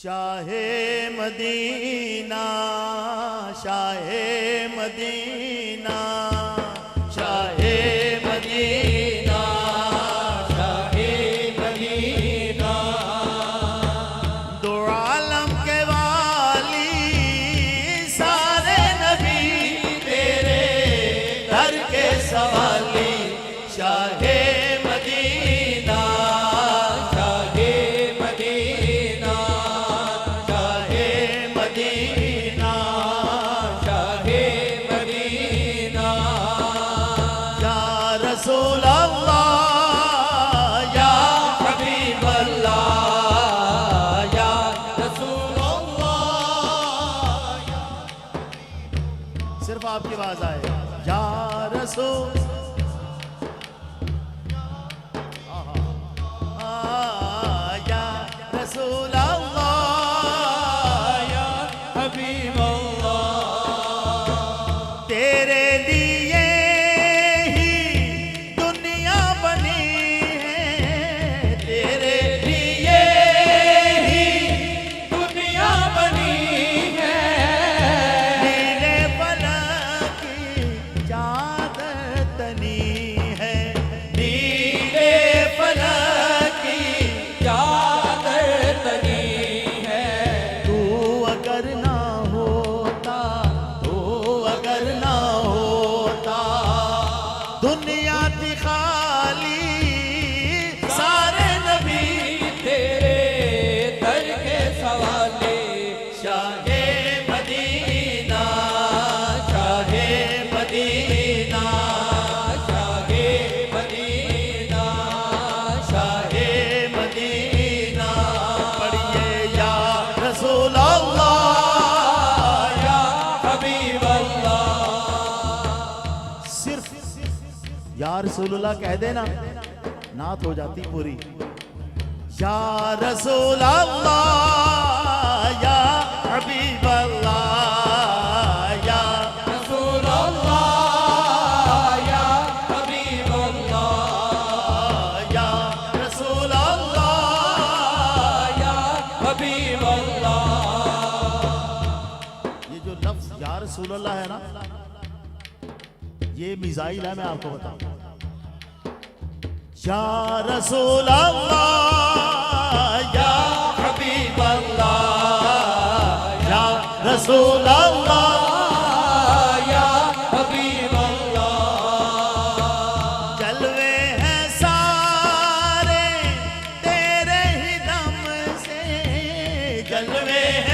Shah Medina, Shah Medina, Shah Medina, Shah Medina, दो आलम के वाली सारे नबी तेरे दर के सवाली। Shah Medina, Shah Medina, Shah Medina, Shah Medina, या रसूल अल्लाह, या हबीब अल्लाह, या रसूल अल्लाह। सिर्फ आपकी आवाज आए, या रसूल, या रसूल अल्लाह, या हबीब अल्लाह। तेरे लिए ही दुनिया बनी है, तेरे लिए ही दुनिया बनी है। नीले फलक की चादर तनी है, नीले फलक की चादर तनी है। तू अगर ना होता, तू अगर ना होता, दुनिया थी खाली सारे नबी तेरे दर के सवाले। Shah Medina, Shah Medina, Shah Medina, Shah Medina. पढ़िए या रसूल अल्लाह, या हबीब अल्लाह। सिर्फ या रसूलुल्लाह कह देना, नात हो जाती पूरी। या रसूल अल्लाह, या हबीब अल्लाह, या रसूल अल्लाह, या हबीब अल्लाह, या रसूल अल्लाह, या हबीब अल्लाह। ये जो लफ्ज या रसूल अल्लाह है ना, ये मिसाइल है, मैं आपको बताऊं। या रसूल अल्लाह, या हबीब अल्लाह, या रसूल अल्लाह, या हबीब अल्लाह। जलवे हैं सारे तेरे ही दम से, जलवे हैं